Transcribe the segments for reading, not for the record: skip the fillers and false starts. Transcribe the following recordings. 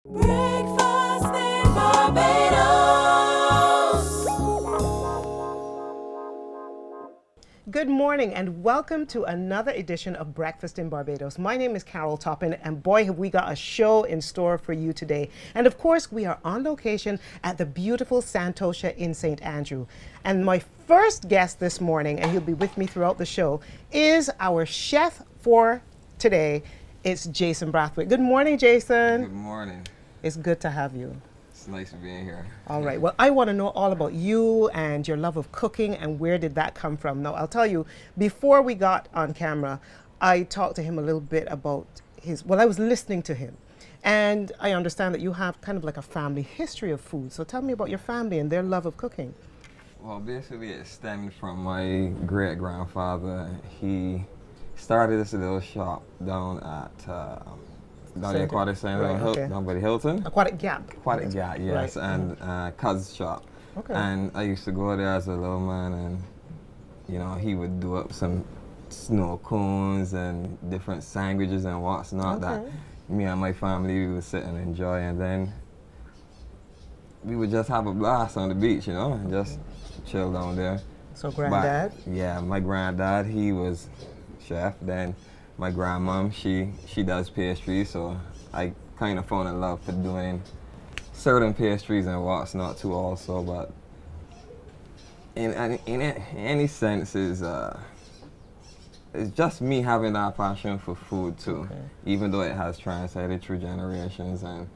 Breakfast in Barbados. Good morning and welcome to another edition of Breakfast in Barbados. My name is Carol Toppin and boy have we got a show in store for you today. And of course we are on location at the beautiful Santosha in St. Andrew. And my first guest this morning, and he'll be with me throughout the show, is our chef for today. It's Jason Brathwaite. Good morning, Jason. Good morning. It's good to have you. It's nice to be here. All right. Well, I want to know all about you and your love of cooking and where did that come from. Now, I'll tell you, before we got on camera, I talked to him a little bit about I was listening to him. And I understand that you have kind of like a family history of food. So tell me about your family and their love of cooking. Well, basically it stemmed from my great-grandfather. He started this little shop down at down in Aquatic Center, okay. down by the Hilton. Aquatic Gap. Aquatic Gap, yes, Right. And Cuz's shop. Okay. And I used to go there as a little man, and you know he would do up some snow cones and different sandwiches and what's not that me and my family we would sit and enjoy, and then we would just have a blast on the beach, you know, and just chill down there. So granddad? Yeah, my granddad, he was chef. Then my grandmom, she does pastries, so I kind of found a love for doing certain pastries and what's not too also, but in any sense it's just me having that passion for food too, even though it has transcended through generations, and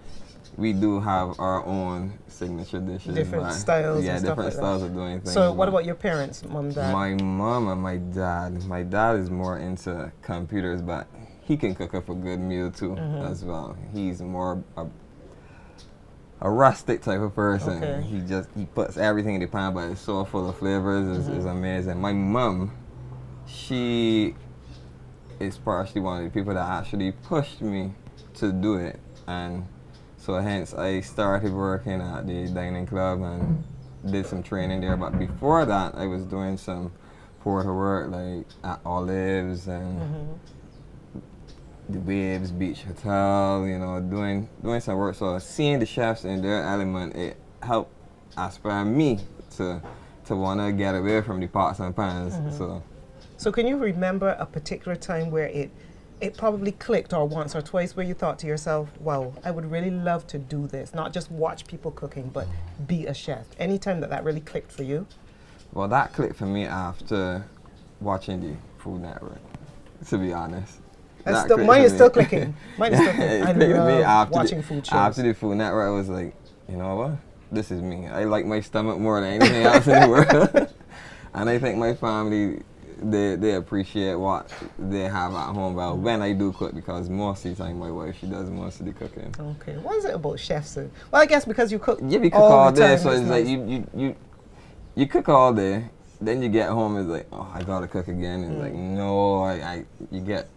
we do have our own signature dishes. Different styles. Yeah, and stuff different like styles that. of doing things. So what about your parents, mom, dad? My mom and my dad. My dad is more into computers, but he can cook up a good meal too as well. He's more a rustic type of person. Okay. He puts everything in the pan, but it's so full of flavors. It's amazing. My mom, she is partially one of the people that actually pushed me to do it, and so hence I started working at the dining club and did some training there. But before that, I was doing some porter work like at Olives and the Waves Beach Hotel, you know, doing some work. So seeing the chefs in their element, it helped inspire me to want to get away from the pots and pans. So can you remember a particular time where it probably clicked, or once or twice, where you thought to yourself, wow, I would really love to do this, not just watch people cooking, but be a chef? Any time that really clicked for you? Well, that clicked for me after watching the Food Network, to be honest. Mine is still clicking. Mine is still clicking. I love watching food shows. After the Food Network, I was like, you know what? This is me. I like my stomach more than anything else in the world. And I think my family, they appreciate what they have at home. Well, when I do cook, because most of the time my wife, she does most of the cooking. Okay. What is it about chefs? Well, I guess because you cook. Yeah, we cook all day, so it's like you cook all day, then you get home, it's like, oh, I gotta cook again. It's like, no, you get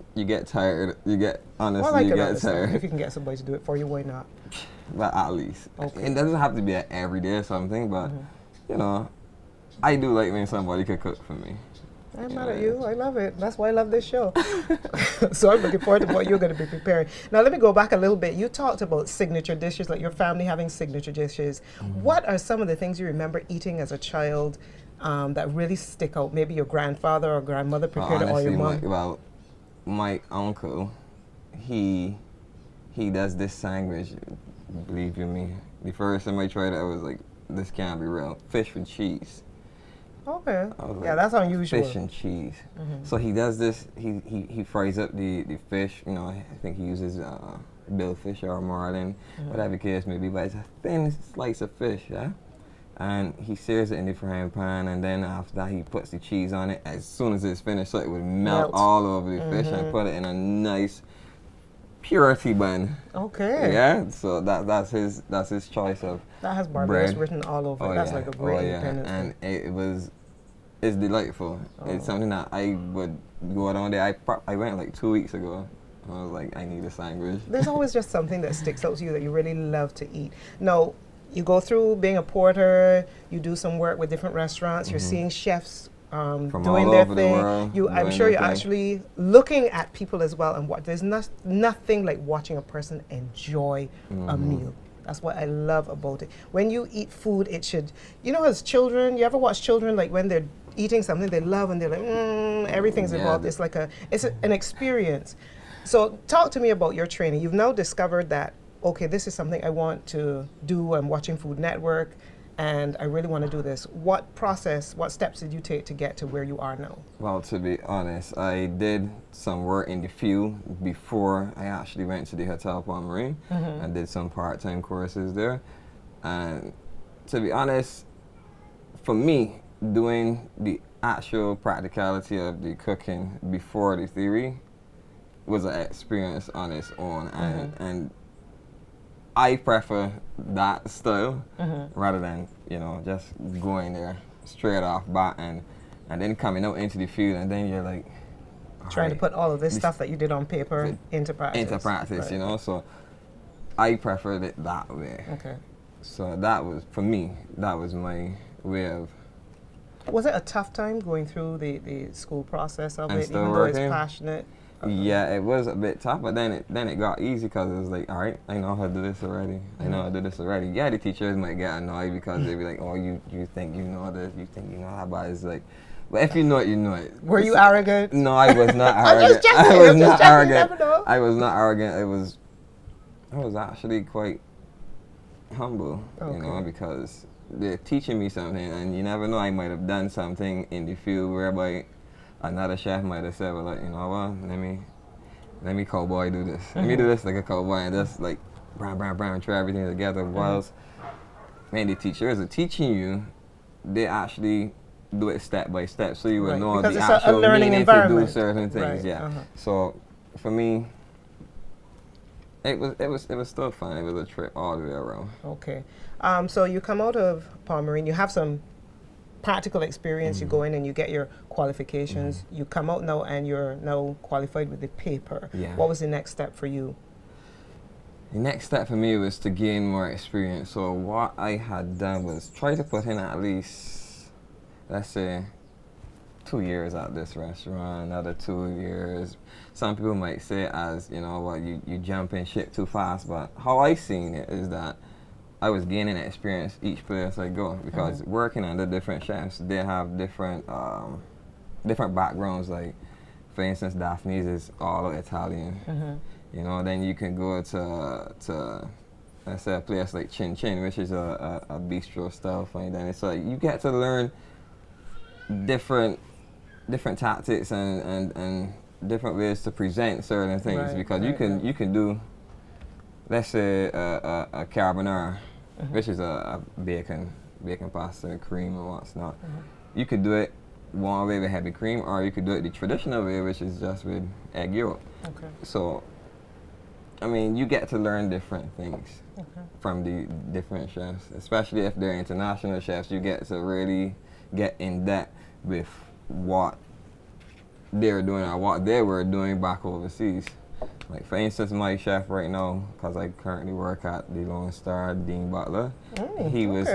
tired. You get tired. If you can get somebody to do it for you, why not? But at least. Okay. It doesn't have to be an everyday or something, but you know, I do like when somebody can cook for me. I'm mad at you. I love it. That's why I love this show. So I'm looking forward to what you're going to be preparing. Now, let me go back a little bit. You talked about signature dishes, like your family having signature dishes. What are some of the things you remember eating as a child that really stick out? Maybe your grandfather or grandmother prepared it, or your mom? My uncle, he does this sandwich. Believe you me, the first time I tried it, I was like, this can't be real. Fish with cheese. Okay. Like, yeah, that's unusual. Fish and cheese. So he does this. He fries up the fish. You know, I think he uses billfish or marlin, whatever the case may be. But it's a thin slice of fish, yeah. And he sears it in the frying pan, and then after that he puts the cheese on it as soon as it's finished, so it would melt all over the fish, and put it in a nice purity bun. Okay. Yeah. So that's his choice of. That has Barbados bread written all over. Oh, That's yeah. like a great independence. And it's delightful. It's something that I would go down there. I went like 2 weeks ago. I was like, I need a sandwich. There's always just something that sticks out to you that you really love to eat. Now, you go through being a porter, you do some work with different restaurants, you're seeing chefs From doing all their over the thing. world, I'm doing sure their you're thing. actually looking at people as well, and what there's nothing like watching a person enjoy a meal. That's what I love about it. When you eat food, it should, as children, you ever watch children like when they're eating something they love and they're like, everything's Yeah, involved. It's like an experience. So talk to me about your training. You've now discovered that, okay, this is something I want to do. I'm watching Food Network and I really want to do this. What steps did you take to get to where you are now? Well, to be honest, I did some work in the field before I actually went to the Hotel Palm Marine and did some part-time courses there. And to be honest, for me, doing the actual practicality of the cooking before the theory was an experience on its own. And I prefer that style rather than, just going there straight off bat and then coming out into the field and then you're like Trying to put all of this stuff that you did on paper into practice. Into practice, Right. So I preferred it that way. Okay. So that was, for me, that was my way of. Was it a tough time going through the school process of And it, still even though it's working? passionate? Yeah, it was a bit tough, but then it got easy because it was like, all right, I know how to do this already. I know how to do this already. Yeah, the teachers might get annoyed because they'd be like, oh, you think you know this, you think you know that, but it's like, but if you know it, you know it. Were you arrogant? No, I was not I'm arrogant. just checking, I was I'm just not checking, you arrogant. never know. I was not arrogant. I was actually quite humble, Okay. because they're teaching me something, and you never know, I might have done something in the field whereby another chef might have said, well, like, you know what, let me cowboy do this. Let me do this like a cowboy and just like bam, try everything together. Whilst when the teachers are teaching you, they actually do it step by step, so you will Right, know because the it's a actual learning meaning to do environment. certain things. Right, Yeah. uh-huh. So for me, it was still fun. It was a trip all the way around. Okay. So you come out of Palm Marine, you have some practical experience, you go in and you get your qualifications, you come out now and you're now qualified with the paper. Yeah. What was the next step for you? The next step for me was to gain more experience. So what I had done was try to put in at least, let's say, 2 years at this restaurant, another 2 years. Some people might say as, you jump in ship too fast, but how I seen it is that I was gaining experience each place I go, because working under different chefs, they have different backgrounds. Like, for instance, Daphne's is all Italian. Then you can go to let's say a place like Chin Chin, which is a bistro style fine dining. So you get to learn different tactics and different ways to present certain things, Right, because right, you can do, let's say, a carbonara, which is a bacon pasta, cream and what's not. You could do it one way with heavy cream, or you could do it the traditional way, which is just with egg yolk. Okay. So, I mean, you get to learn different things from the different chefs, especially if they're international chefs. You get to really get in depth with what they're doing or what they were doing back overseas. Like, for instance, my chef right now, because I currently work at the Lone Star, Dean Butler. He was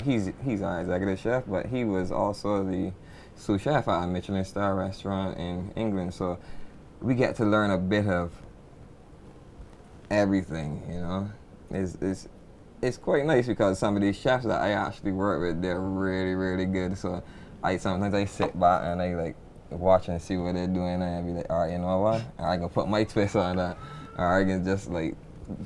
he's our executive chef, but he was also the sous chef at a Michelin star restaurant in England. So we get to learn a bit of everything, It's quite nice, because some of these chefs that I actually work with, they're really, really good. So sometimes I sit back and I like watch and see what they're doing, and I be like, all right, you know what? I can put my twist on that, or I can just like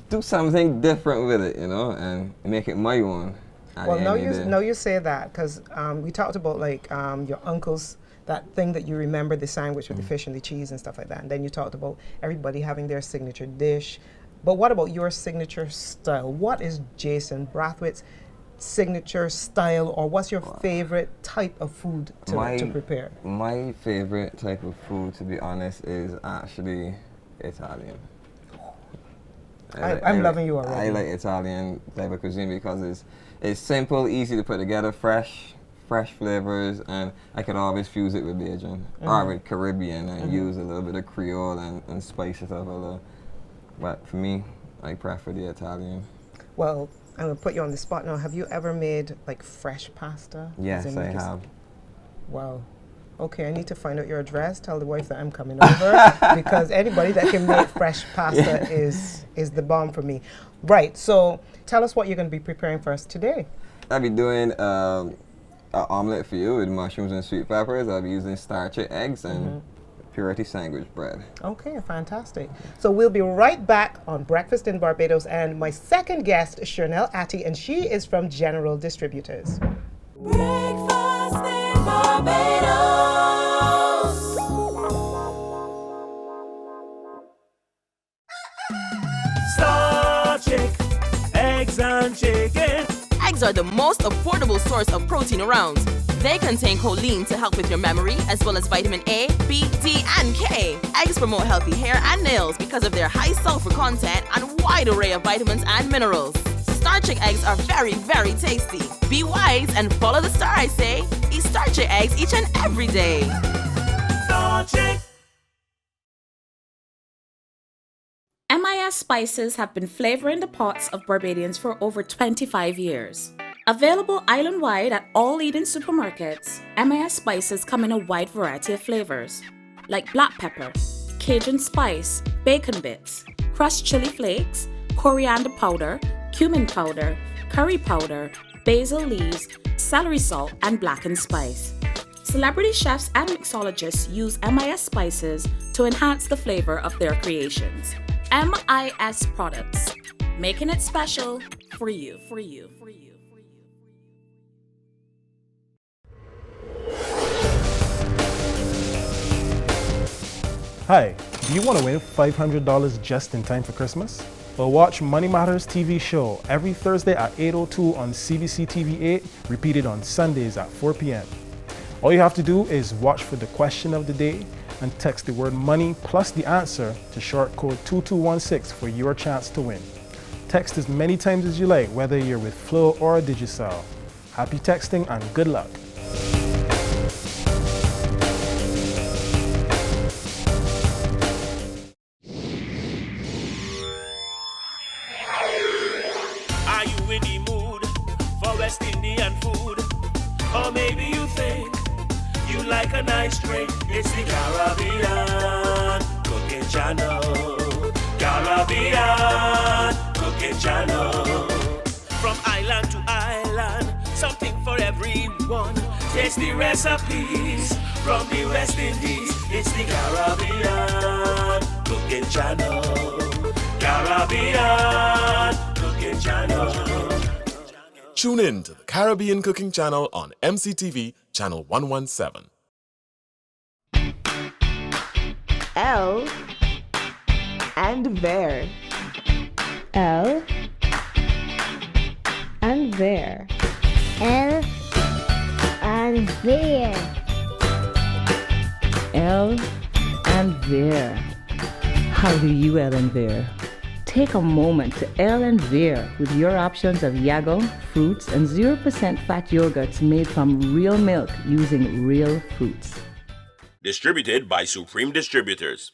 do something different with it, and make it my own. Well, now you say that, because we talked about like your uncle's, that thing that you remember, the sandwich with the fish and the cheese and stuff like that. And then you talked about everybody having their signature dish. But what about your signature style? What is Jason Brathwaite's signature style, or what's your favorite type of food to prepare? My favorite type of food, to be honest, is actually Italian. I'm loving you already. I like Italian type of cuisine because it's simple, easy to put together, fresh flavors, and I could always fuse it with Bajan or with Caribbean and use a little bit of Creole and spice it up a little. But for me, I prefer the Italian. Well, I'm going to put you on the spot now. Have you ever made like fresh pasta? Yes, I have. Wow. Okay, I need to find out your address. Tell the wife that I'm coming over because anybody that can make fresh pasta is the bomb for me. Right. So tell us what you're going to be preparing for us today. I'll be doing an omelet for you with mushrooms and sweet peppers. I'll be using starchy eggs and purity sandwich bread. Okay, fantastic. So we'll be right back on Breakfast in Barbados, and my second guest is Chanel Atty, and she is from General Distributors. Breakfast in Barbados. Starchy, eggs and chicken. Eggs are the most affordable source of protein around. They contain choline to help with your memory, as well as vitamin A, B, D, and K. Eggs promote healthy hair and nails because of their high sulfur content and wide array of vitamins and minerals. Starchy eggs are very, very tasty. Be wise and follow the star, I say. Eat starchy eggs each and every day. Starchy. MIS spices have been flavoring the pots of Barbadians for over 25 years. Available island-wide at all leading supermarkets, MIS spices come in a wide variety of flavors, like black pepper, Cajun spice, bacon bits, crushed chili flakes, coriander powder, cumin powder, curry powder, basil leaves, celery salt, and blackened spice. Celebrity chefs and mixologists use MIS spices to enhance the flavor of their creations. MIS products, making it special for you. Hi, do you want to win $500 just in time for Christmas? Well, watch Money Matters TV show every Thursday at 8:02 on CBC TV 8, repeated on Sundays at 4 p.m. All you have to do is watch for the question of the day and text the word money plus the answer to short code 2216 for your chance to win. Text as many times as you like, whether you're with Flow or Digicel. Happy texting and good luck. Are you in the mood for West Indian food? Or maybe you think you like a nice drink. It's the Caribbean Cooking Channel. Caribbean Cooking Channel. From island to island, something for everyone. Taste the recipes from the West Indies. It's the Caribbean Cooking Channel. Caribbean Cooking Channel. Tune in to the Caribbean Cooking Channel on MCTV Channel 117. L and there. L and there. L and there. L and there. How do you L and there? Take a moment to L and there with your options of yago, fruits, and 0% fat yogurts made from real milk using real fruits. Distributed by Supreme Distributors.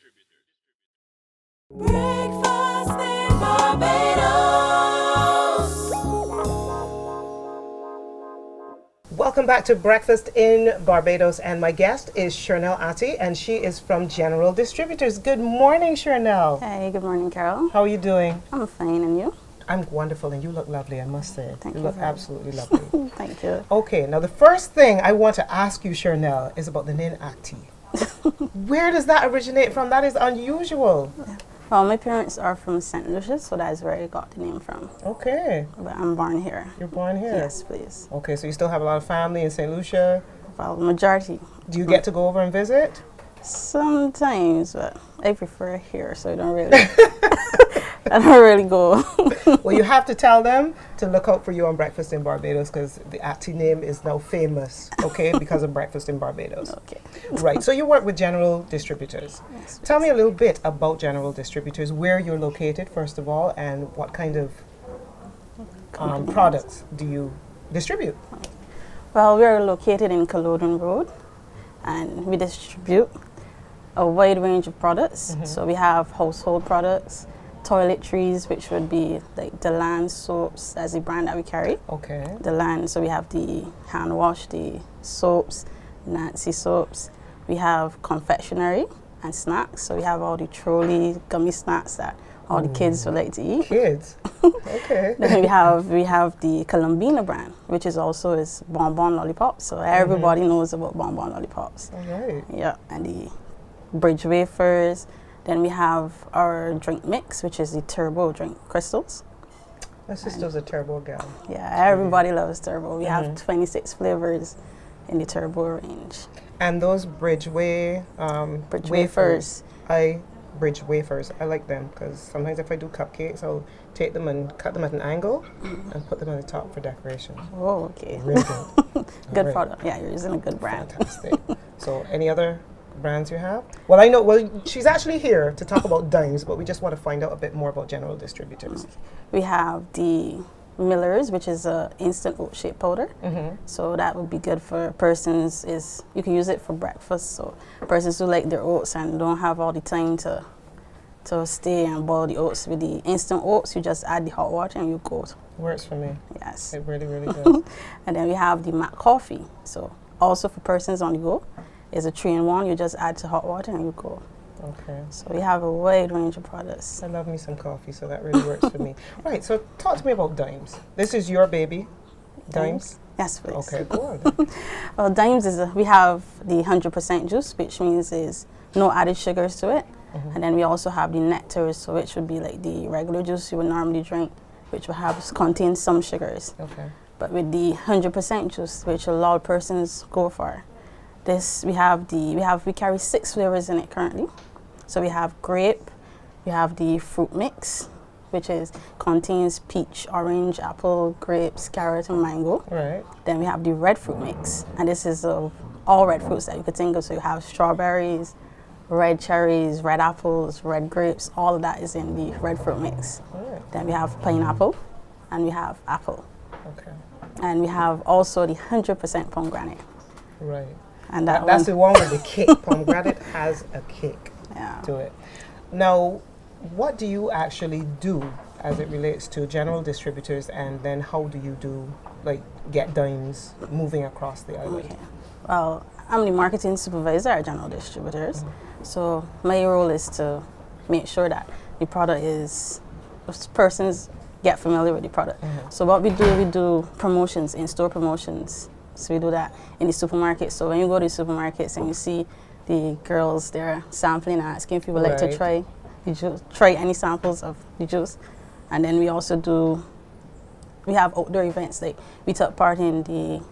Breakfast in Barbados. Welcome back to Breakfast in Barbados, and my guest is Chanel Atty, and she is from General Distributors. Good morning, Chanel. Hey, good morning, Carol. How are you doing? I'm fine, and you? I'm wonderful, and you look lovely, I must say. Thank you you look very absolutely lovely. Thank you. Okay, now the first thing I want to ask you, Chanel, is about the name Atty. Where does that originate from? That is unusual. Well, my parents are from St. Lucia, so that is where I got the name from. Okay. But I'm born here. You're born here? Yes, please. Okay, so you still have a lot of family in St. Lucia? Well, majority. Do you get to go over and visit? Sometimes, but I prefer here, so I don't really, I don't really go. Well, you have to tell them to look out for you on Breakfast in Barbados, because the Atty name is now famous, okay, because of Breakfast in Barbados. Okay. Right, so you work with General Distributors. Yes, Tell me a little bit about General Distributors, where you're located, first of all, and what kind of products do you distribute? Well, we are located in Culloden Road, and we distribute a wide range of products. So we have household products, toiletries, which would be like the Land soaps as the brand that we carry. Okay. The Land, so we have the hand wash, the soaps, Nancy soaps. We have confectionery and snacks. So we have all the trolley gummy snacks that all the kids would like to eat. Kids? Okay. Then we have the Columbina brand, which is also is bonbon lollipops. So everybody knows about bonbon lollipops. All right. Yeah, and the bridge wafers. Then we have our drink mix, which is the turbo drink crystals. My sister's a turbo gal. Yeah, everybody loves turbo. We have 26 flavors in the turbo range. And those bridge wafers. Bridge wafers. I like them because sometimes if I do cupcakes, I'll take them and cut them at an angle and put them on the top for decoration. Oh, okay. Really good. Good Right. product. Yeah, you're using a good brand. Fantastic. So, any other brands you have? Well, I know. Well, she's actually here to talk about dimes, but we just want to find out a bit more about general distributors. We have the Miller's, which is a instant oat shake powder. So that would be good for persons. You can use it for breakfast. So persons who like their oats and don't have all the time to stay and boil the oats. With the instant oats, you just add the hot water and you go. Works for me. Yes. It really, really does. And then we have the Mac coffee. So also for persons on the go, it's a 3-in-1. You just add to hot water and you go. Okay. So we have a wide range of products. I love me some coffee, so that really works for me. Right, so talk to me about dimes. This is your baby, dimes? Yes, please. Okay, go on then. Well, dimes we have the 100% juice, which means is no added sugars to it. And then we also have the nectars, so which would be like the regular juice you would normally drink, which will contain some sugars. Okay. But with the 100% juice, which a lot of persons go for, we carry 6 flavors in it currently. So we have grape, we have the fruit mix, which contains peach, orange, apple, grapes, carrot, and mango. Right. Then we have the red fruit mix, and this is all red fruits that you could think of. So you have strawberries, red cherries, red apples, red grapes. All of that is in the red fruit mix. Right. Then we have pineapple, and we have apple. Okay. And we have also the 100% pomegranate. Right. And that's the one with the kick. Pomegranate has a kick to it. Now, what do you actually do as it relates to general distributors, and then how do you get dimes moving across the island? Okay. Well, I'm the marketing supervisor at General Distributors. So my role is to make sure that the product persons get familiar with the product. So what we do promotions, in-store promotions. So we do that in the supermarket. So when you go to the supermarkets and you see the girls, they're sampling and asking if people like to try the juice, try any samples of the juice. And then we also we have outdoor events. Like we took part in the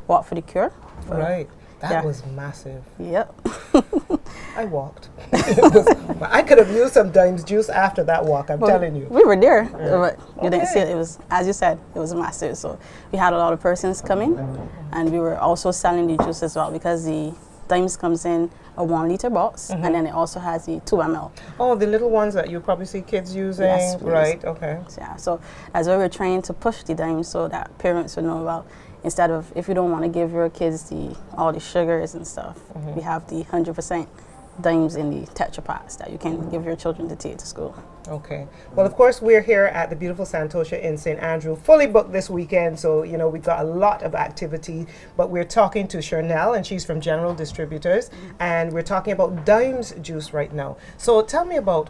Walk for the Cure. Right. That was massive. Yep. I walked. I could have used some dimes juice after that walk, I'm telling you. We were there, but you didn't see it. It was, as you said, it was massive. So we had a lot of persons coming, and we were also selling the juice as well, because the dimes comes in a 1-liter box, and then it also has the 2 ml. Oh, the little ones that you probably see kids using? Yes, please. Right, okay. Yeah, so as we were trying to push the dimes so that parents would know about, instead of, if you don't want to give your kids all the sugars and stuff, we have the 100% dimes in the Tetra Paks that you can give your children to take to school. Okay. Well, of course, we're here at the beautiful Santosha in St. Andrew, fully booked this weekend, so, we've got a lot of activity, but we're talking to Chernelle, and she's from General Distributors, and we're talking about dimes juice right now. So tell me about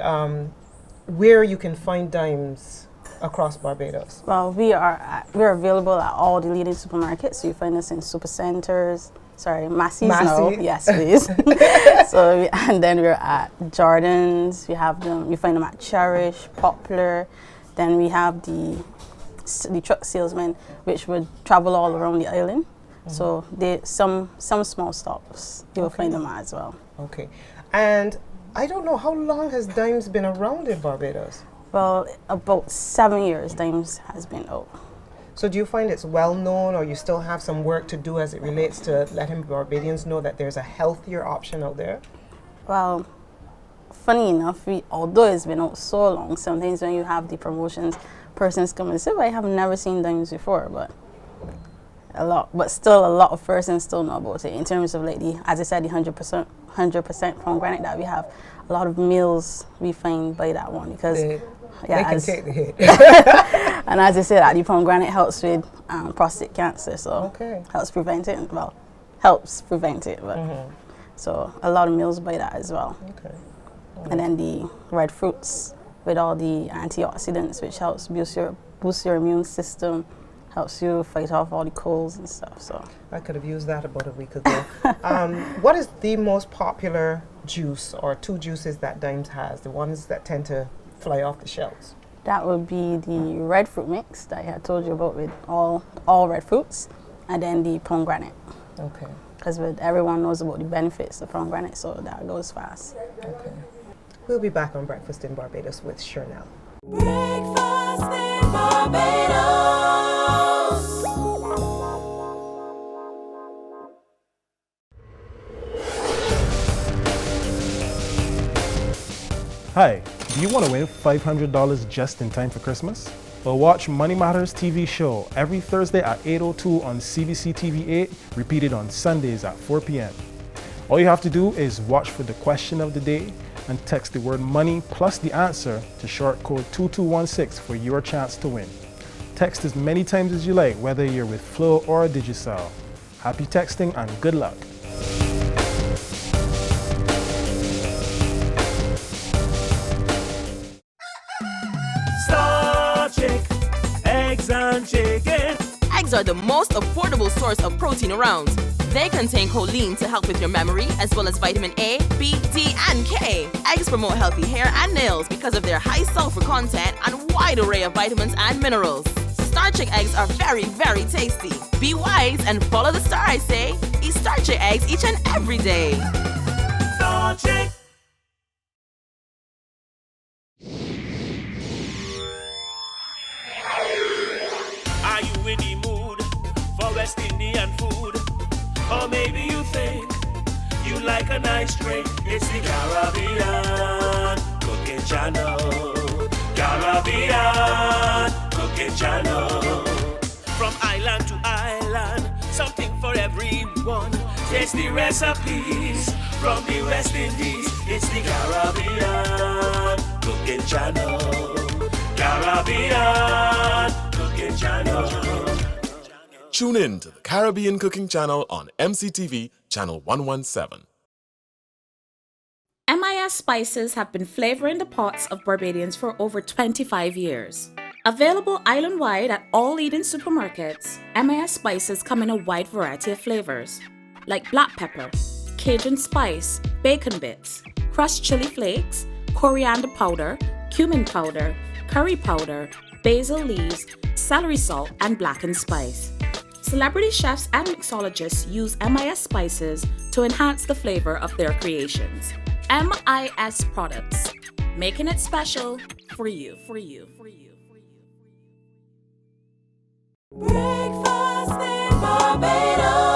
where you can find dimes across Barbados. Well, we're available at all the leading supermarkets. So you find us in supercenters. Massey's now. Yes, please. And then we're at Jordan's. We have them. You find them at Cherish, Poplar. Then we have the truck salesmen, which would travel all around the island. So some small stops you will find them at as well. Okay, and I don't know, how long has dimes been around in Barbados? Well, about 7 years dimes has been out. So do you find it's well known, or you still have some work to do as it relates to letting Barbadians know that there's a healthier option out there? Well, funny enough, although it's been out so long, sometimes when you have the promotions, persons come and say, well, I have never seen dimes before, but still a lot of persons still know about it. In terms of as I said, the 100% pomegranate that we have, a lot of meals we find by that one, because they can take the hit. And as I said, the pomegranate helps with prostate cancer, so okay. helps prevent it. Well, helps prevent it. But so a lot of meals buy that as well. Okay. And then the red fruits with all the antioxidants, which helps boost your immune system, helps you fight off all the colds and stuff. So I could have used that about a week ago. What is the most popular juice or two juices that Dimes has? The ones that tend to fly off the shelves. that would be the red fruit mix that I had told you about with all red fruits, and then the pomegranate. Okay. Because everyone knows about the benefits of pomegranate, so that goes fast. Okay. We'll be back on Breakfast in Barbados with Chanel. Breakfast in Barbados. Hi, do you want to win $500 just in time for Christmas? Well, watch Money Matters TV show every Thursday at 8:02 on CBC TV 8, repeated on Sundays at 4 p.m. All you have to do is watch for the question of the day and text the word money plus the answer to short code 2216 for your chance to win. Text as many times as you like, whether you're with Flow or Digicel. Happy texting and good luck. Eggs and chicken. Eggs are the most affordable source of protein around. They contain choline to help with your memory, as well as vitamin A, B, D, and K. Eggs promote healthy hair and nails because of their high sulfur content and wide array of vitamins and minerals. Star Chick eggs are very, very tasty. Be wise and follow the star, I say. Eat Star Chick eggs each and every day. Star Chick. Are you in the mood for West Indian food? Or maybe you think you like a nice drink. It's the Caribbean Cooking Channel. Caribbean Cooking Channel. From island to island, something for everyone. Tasty recipes from the West Indies. It's the Caribbean Cooking Channel. Caribbean Cooking Channel. Tune in to the Caribbean Cooking Channel on MCTV Channel 117. MIS spices have been flavoring the pots of Barbadians for over 25 years. Available island-wide at all leading supermarkets, MIS spices come in a wide variety of flavors, like black pepper, Cajun spice, bacon bits, crushed chili flakes, coriander powder, cumin powder, curry powder, basil leaves, celery salt, and blackened spice. Celebrity chefs and mixologists use MIS spices to enhance the flavor of their creations. MIS products, making it special for you. Breakfast in Barbados.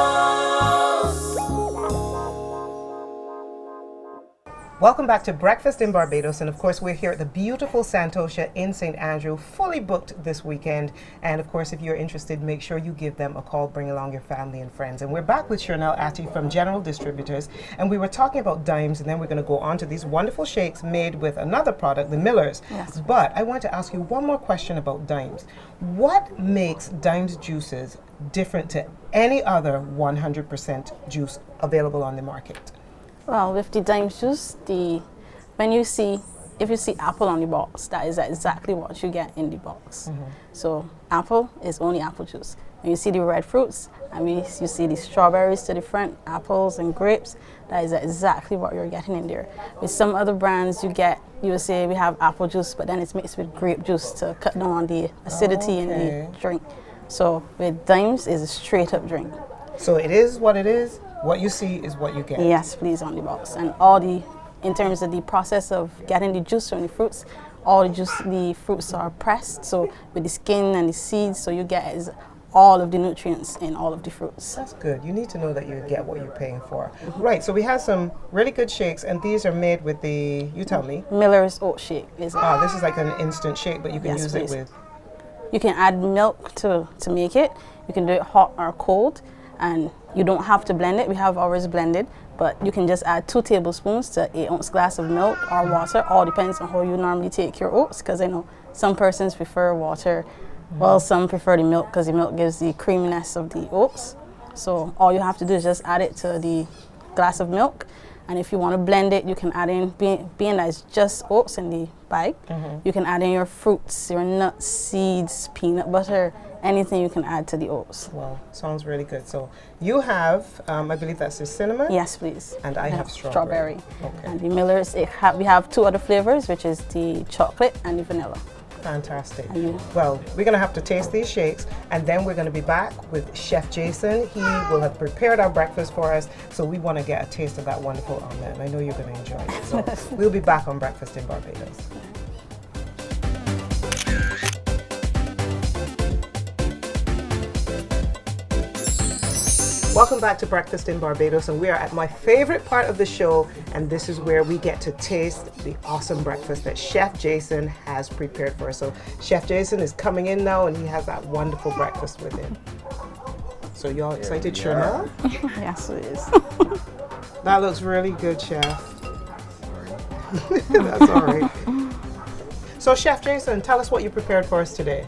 Welcome back to Breakfast in Barbados, and of course we're here at the beautiful Santosha in St. Andrew, fully booked this weekend. And of course, if you're interested, make sure you give them a call, bring along your family and friends. And we're back with Chanel Atty from General Distributors, and we were talking about Dimes, and then we're going to go on to these wonderful shakes made with another product, the Millers. Yes. But I want to ask you one more question about Dimes. What makes Dimes juices different to any other 100% juice available on the market? Well, with the Dimes juice, if you see apple on the box, that is exactly what you get in the box. So apple is only apple juice. When you see the red fruits, you see the strawberries to the front, apples and grapes, that is exactly what you're getting in there. With some other brands, you will say we have apple juice, but then it's mixed with grape juice to cut down on the acidity in the drink. So with Dimes, it's a straight up drink. So it is what it is. What you see is what you get. Yes, please, on the box. And in terms of the process of getting the juice from the fruits, the fruits are pressed, so with the skin and the seeds, so you get all of the nutrients in all of the fruits. That's good. You need to know that you get what you're paying for. Right, so we have some really good shakes, and these are made with you tell me. Miller's oat shake. This is like an instant shake, but you can use it with... You can add milk to make it. You can do it hot or cold, and you don't have to blend it. We have ours blended, but you can just add 2 tablespoons to 8-ounce glass of milk or water. All depends on how you normally take your oats, because I know some persons prefer water, while some prefer the milk because the milk gives the creaminess of the oats. So all you have to do is just add it to the glass of milk. And if you want to blend it, you can add in, being that it's just oats in the bag, you can add in your fruits, your nuts, seeds, peanut butter, anything you can add to the oats. Wow, sounds really good. So you have, I believe that's the cinnamon? Yes, please. And I have strawberry. Okay. And the Miller's, we have 2 other flavors, which is the chocolate and the vanilla. Fantastic. Well, we're going to have to taste these shakes, and then we're going to be back with Chef Jason. He will have prepared our breakfast for us, so we want to get a taste of that wonderful omelet, and I know you're going to enjoy it. So we'll be back on Breakfast in Barbados. Welcome back to Breakfast in Barbados, and we are at my favorite part of the show, and this is where we get to taste the awesome breakfast that Chef Jason has prepared for us. So Chef Jason is coming in now, and he has that wonderful breakfast with him. So you all excited, Chanel? Yes, it is. That looks really good, Chef. That's all right. So Chef Jason, tell us what you prepared for us today.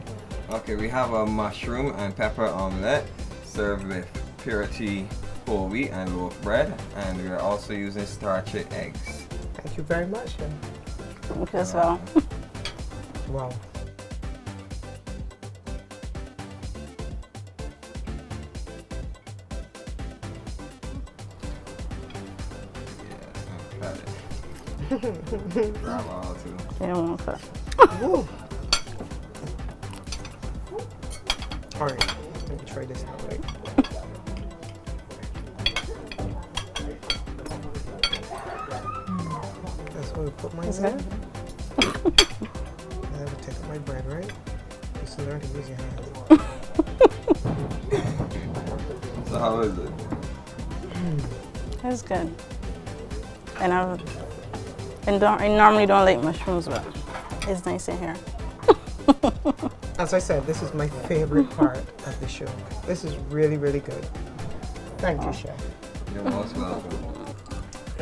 Okay, we have a mushroom and pepper omelette served with purity whole wheat and loaf bread, and we are also using starchy eggs. Thank you very much. Thank you as well. Wow. Grab all too. Yeah, I want that. All right, let me try this now, right? That's where we put mine in. And I would take my bread, right? Just learn to use your hands. So how is it? It's good. And I normally don't like mushrooms, but it's nice in here. As I said, this is my favorite part of the show. This is really, really good. Thank you, Chef. You're most welcome.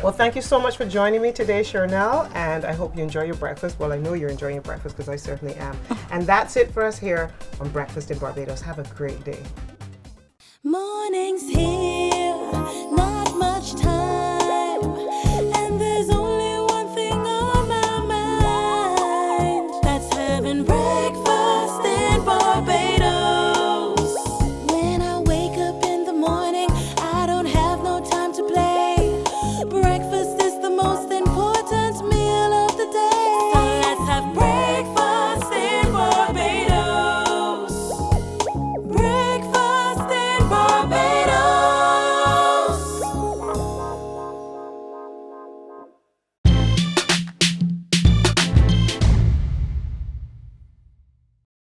Well, thank you so much for joining me today, Charnel, and I hope you enjoy your breakfast. Well, I know you're enjoying your breakfast because I certainly am. And that's it for us here on Breakfast in Barbados. Have a great day. Morning's here, not much time.